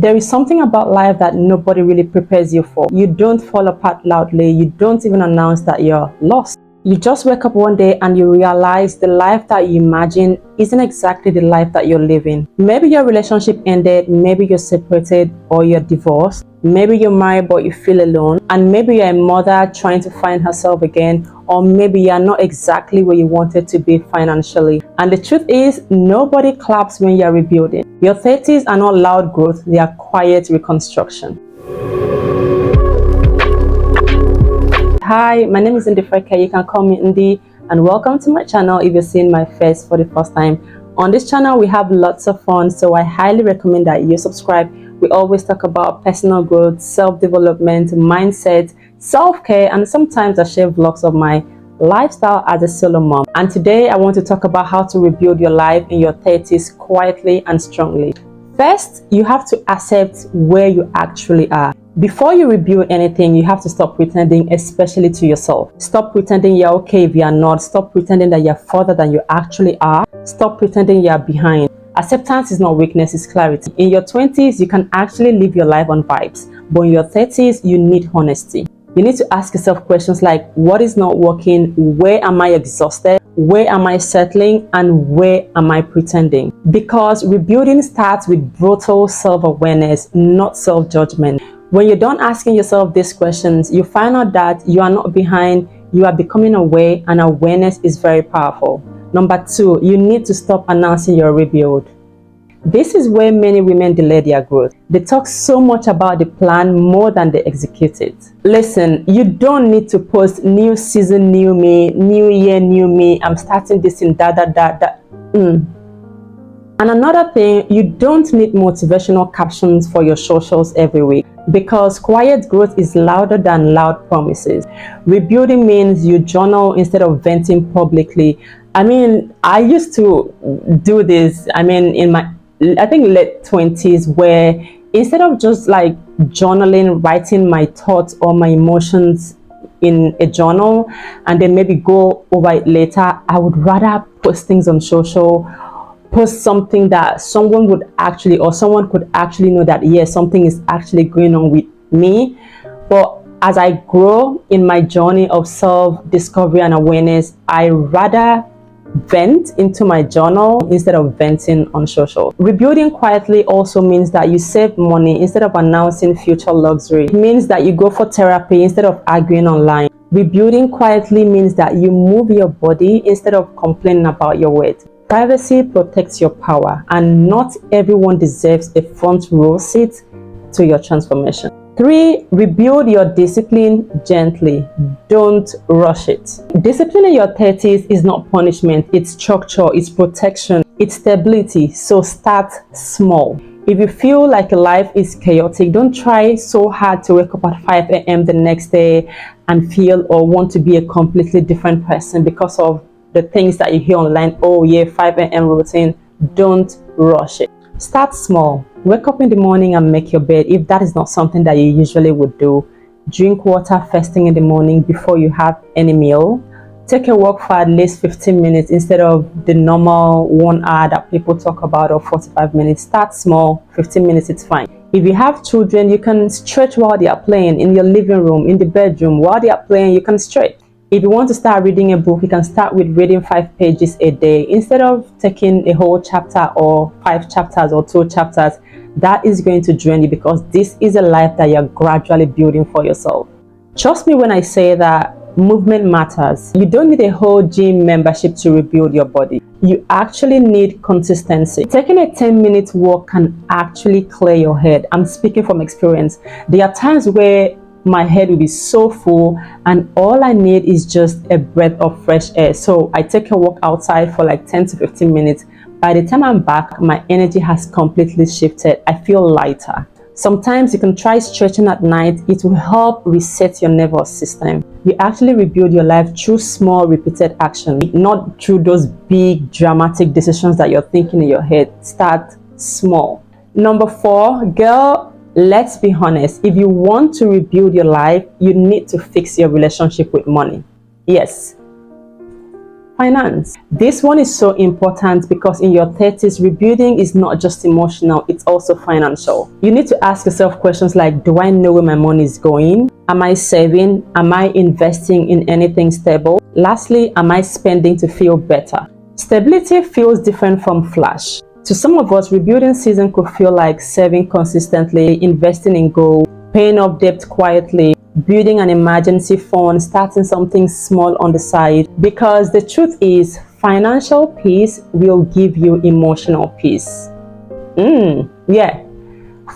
There is something about life that nobody really prepares you for. You don't fall apart loudly. You don't even announce that you're lost. You just wake up one day and you realize the life that you imagine isn't exactly the life that you're living. Maybe your relationship ended, maybe you're separated or you're divorced. Maybe you're married but you feel alone, and maybe you're a mother trying to find herself again, or maybe you're not exactly where you wanted to be financially. And the truth is, nobody claps when you're rebuilding. Your 30s are not loud growth, they are quiet reconstruction. Hi, my name is Ndifreke. You can call me Ndi, and welcome to my channel if you're seeing my face for the first time. On this channel, we have lots of fun, so I highly recommend that you subscribe. We always talk about personal growth, self-development, mindset, self-care, and sometimes I share vlogs of my lifestyle as a solo mom. And today I want to talk about how to rebuild your life in your 30s quietly and strongly. First, you have to accept where you actually are. Before you rebuild anything, you have to stop pretending, especially to yourself. Stop pretending you're okay if you're not. Stop pretending that you're further than you actually are. Stop pretending you're behind. Acceptance is not weakness, it's clarity. In your 20s, you can actually live your life on vibes. But in your 30s, you need honesty. You need to ask yourself questions like, what is not working? Where am I exhausted? Where am I settling? And where am I pretending? Because rebuilding starts with brutal self-awareness, not self-judgment. When you're done asking yourself these questions, you find out that you are not behind, you are becoming aware, and awareness is very powerful. Number 2, you need to stop announcing your rebuild. This is where many women delay their growth. They talk so much about the plan more than they execute it. Listen, you don't need to post new season, new me, new year, new me, I'm starting this in And another thing, you don't need motivational captions for your socials every week, because quiet growth is louder than loud promises. Rebuilding means you journal instead of venting publicly. I used to do this, in my, I think, late 20s, where instead of just like journaling, writing my thoughts or my emotions in a journal and then maybe go over it later, I would rather post things on social, post something that someone would actually, or someone could actually know that yes, something is actually going on with me. But as I grow in my journey of self-discovery and awareness, I rather vent into my journal instead of venting on social. Rebuilding quietly also means that you save money instead of announcing future luxury. It means that you go for therapy instead of arguing online. Rebuilding quietly means that you move your body instead of complaining about your weight. Privacy protects your power, and not everyone deserves a front row seat to your transformation. 3, rebuild your discipline gently. Don't rush it. Discipline in your 30s is not punishment, it's structure, it's protection, it's stability. So start small. If you feel like life is chaotic, don't try so hard to wake up at 5 a.m. the next day and feel or want to be a completely different person because of the things that you hear online. Oh yeah, 5 a.m. routine. Don't rush it. Start small. Wake up in the morning and make your bed if that is not something that you usually would do. Drink water first thing in the morning before you have any meal. Take a walk for at least 15 minutes instead of the normal 1 hour that people talk about, or 45 minutes. Start small. 15 minutes, it's fine. If you have children, you can stretch while they are playing in your living room, in the bedroom. While they are playing, you can stretch. If you want to start reading a book, you can start with reading 5 pages a day instead of taking a whole chapter or 5 chapters or 2 chapters. That is going to drain you, because this is a life that you're gradually building for yourself. Trust me when I say that movement matters. You don't need a whole gym membership to rebuild your body. You actually need consistency. Taking a 10-minute walk can actually clear your head. I'm speaking from experience. There are times where my head will be so full and all I need is just a breath of fresh air. So I take a walk outside for like 10 to 15 minutes. By the time I'm back, my energy has completely shifted. I feel lighter. Sometimes you can try stretching at night. It will help reset your nervous system. You actually rebuild your life through small repeated action, not through those big dramatic decisions that you're thinking in your head. Start small. Number 4, girl, let's be honest. If you want to rebuild your life, you need to fix your relationship with money. Yes. Finance. This one is so important because in your 30s, rebuilding is not just emotional, it's also financial. You need to ask yourself questions like, do I know where my money is going? Am I saving? Am I investing in anything stable? Lastly, am I spending to feel better? Stability feels different from flash. To some of us, rebuilding season could feel like saving consistently, investing in gold, paying off debt quietly, building an emergency fund, starting something small on the side. Because the truth is, financial peace will give you emotional peace. Yeah,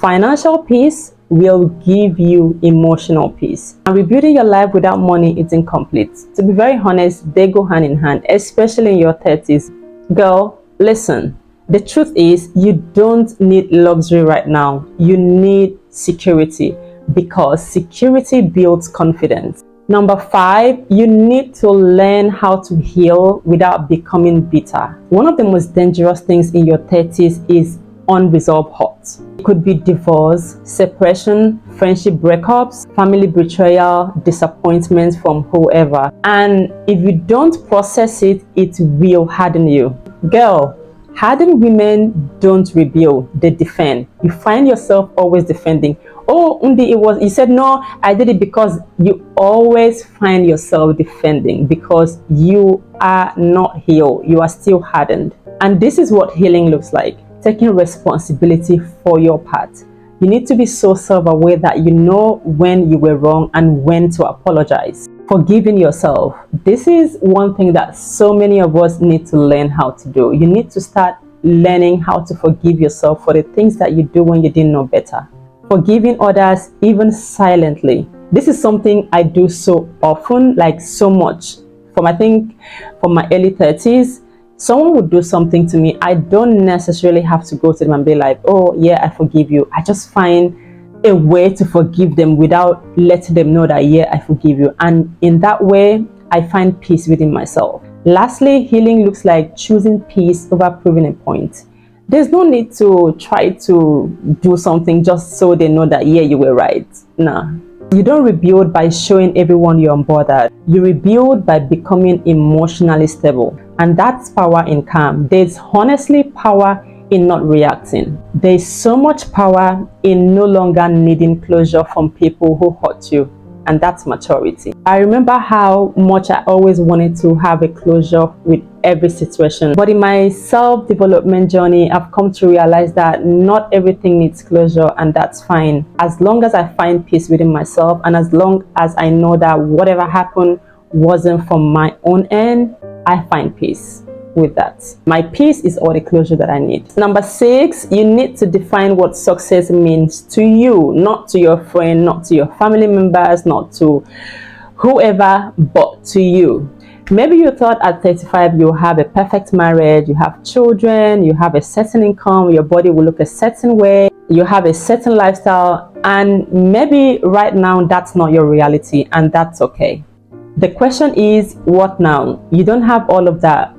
financial peace will give you emotional peace. And rebuilding your life without money is incomplete. To be very honest, they go hand in hand, especially in your 30s. Girl, listen. The truth is, you don't need luxury right now. You need security, because security builds confidence. Number 5, you need to learn how to heal without becoming bitter. One of the most dangerous things in your 30s is unresolved hurt. It could be divorce, separation, friendship breakups, family betrayal, disappointments from whoever. And if you don't process it, it will harden you. Girl, hardened women don't rebuild, they defend. You find yourself always defending. Oh, Undi, you said no, I did it, because you always find yourself defending because you are not healed. You are still hardened. And this is what healing looks like. Taking responsibility for your part. You need to be so self-aware that you know when you were wrong and when to apologize. Forgiving yourself. This is one thing that so many of us need to learn how to do. You need to start learning how to forgive yourself for the things that you do when you didn't know better. Forgiving others, even silently. This is something I do so often, like so much. From my early 30s, someone would do something to me. I don't necessarily have to go to them and be like, oh yeah, I forgive you. I just find a way to forgive them without letting them know that, yeah, I forgive you. And in that way, I find peace within myself. Lastly, healing looks like choosing peace over proving a point. There's no need to try to do something just so they know that, yeah, you were right. Nah. You don't rebuild by showing everyone you're unbothered. You rebuild by becoming emotionally stable. And that's power in calm. There's honestly power in not reacting. There's so much power in no longer needing closure from people who hurt you. And that's maturity. I remember how much I always wanted to have a closure with every situation. But in my self-development journey, I've come to realize that not everything needs closure, and that's fine. As long as I find peace within myself, and as long as I know that whatever happened wasn't from my own end, I find peace with that. My peace is all the closure that I need. Number 6, you need to define what success means to you, not to your friend, not to your family members, not to whoever, but to you. Maybe you thought at 35 you have a perfect marriage, you have children, you have a certain income, your body will look a certain way, you have a certain lifestyle, and maybe right now that's not your reality, and that's okay. The question is, what now? You don't have all of that.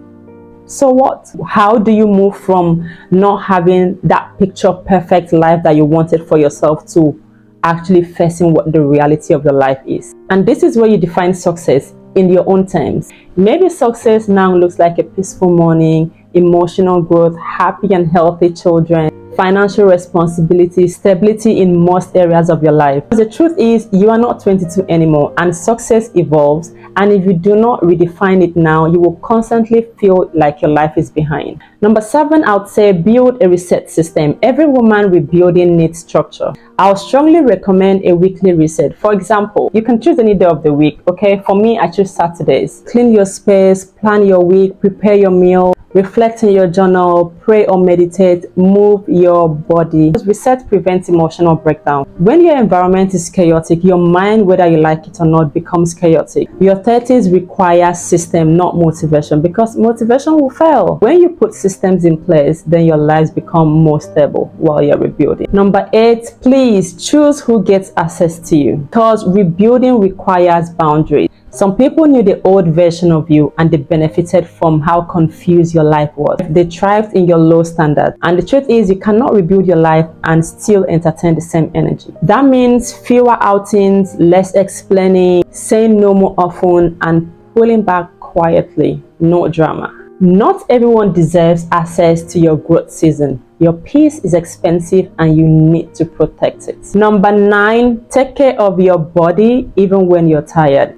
So what? How do you move from not having that picture perfect life that you wanted for yourself to actually facing what the reality of your life is? And this is where you define success in your own terms. Maybe success now looks like a peaceful morning, emotional growth, happy and healthy children, financial responsibility, stability in most areas of your life. The truth is, you are not 22 anymore, and success evolves. And if you do not redefine it now, you will constantly feel like your life is behind. Number 7, I would say build a reset system. Every woman rebuilding needs structure. I'll strongly recommend a weekly reset. For example, you can choose any day of the week. Okay, for me, I choose Saturdays. Clean your space, plan your week, prepare your meal, reflect in your journal, pray or meditate, move your body. Reset prevents emotional breakdown. When your environment is chaotic, your mind, whether you like it or not, becomes chaotic. Your 30s require system, not motivation, because motivation will fail. When you put systems in place, then your lives become more stable while you're rebuilding. Number 8, please choose who gets access to you, because rebuilding requires boundaries. Some people knew the old version of you and they benefited from how confused your life was. They thrived in your low standard. And the truth is, you cannot rebuild your life and still entertain the same energy. That means fewer outings, less explaining, saying no more often, and pulling back quietly, no drama. Not everyone deserves access to your growth season. Your peace is expensive and you need to protect it. Number 9, take care of your body even when you're tired.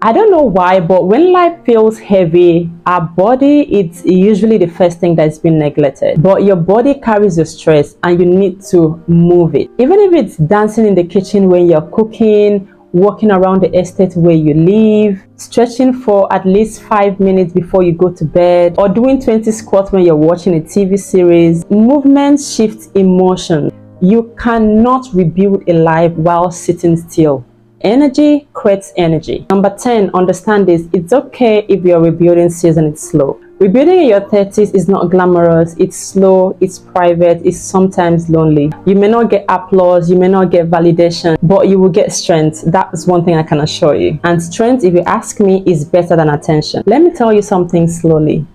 I don't know why, but when life feels heavy, our body, it's usually the first thing that's been neglected. But your body carries your stress and you need to move it. Even if it's dancing in the kitchen when you're cooking, walking around the estate where you live, stretching for at least 5 minutes before you go to bed, or doing 20 squats when you're watching a TV series. Movement shifts emotion. You cannot rebuild a life while sitting still. Energy creates energy. Number 10, understand this. It's okay if your rebuilding season is slow. Rebuilding in your 30s is not glamorous, it's slow, it's private, it's sometimes lonely. You may not get applause, you may not get validation, but you will get strength. That's one thing I can assure you. And strength, if you ask me, is better than attention. Let me tell you something slowly.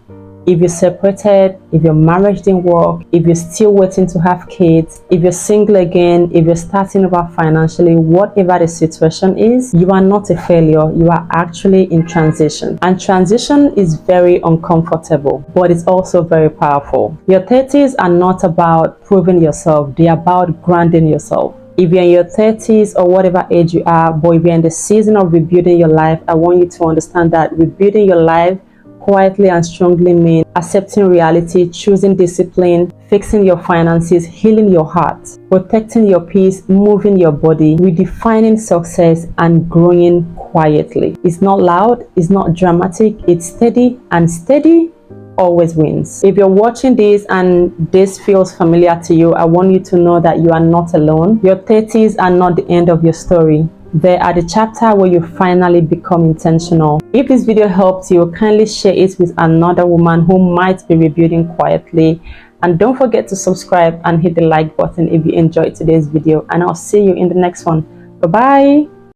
If you're separated, if your marriage didn't work, if you're still waiting to have kids, if you're single again, if you're starting over financially, whatever the situation is, you are not a failure. You are actually in transition. And transition is very uncomfortable, but it's also very powerful. Your 30s are not about proving yourself. They're about grounding yourself. If you're in your 30s or whatever age you are, but if you're in the season of rebuilding your life, I want you to understand that rebuilding your life quietly and strongly mean accepting reality, choosing discipline, fixing your finances, healing your heart, protecting your peace, moving your body, redefining success, and growing quietly. It's not loud, it's not dramatic, it's steady, and steady always wins. If you're watching this and this feels familiar to you, I want you to know that you are not alone. Your 30s are not the end of your story. They are the chapter where you finally become intentional. If this video helped you, kindly share it with another woman who might be rebuilding quietly. And don't forget to subscribe and hit the like button if you enjoyed today's video. And I'll see you in the next one. Bye-bye.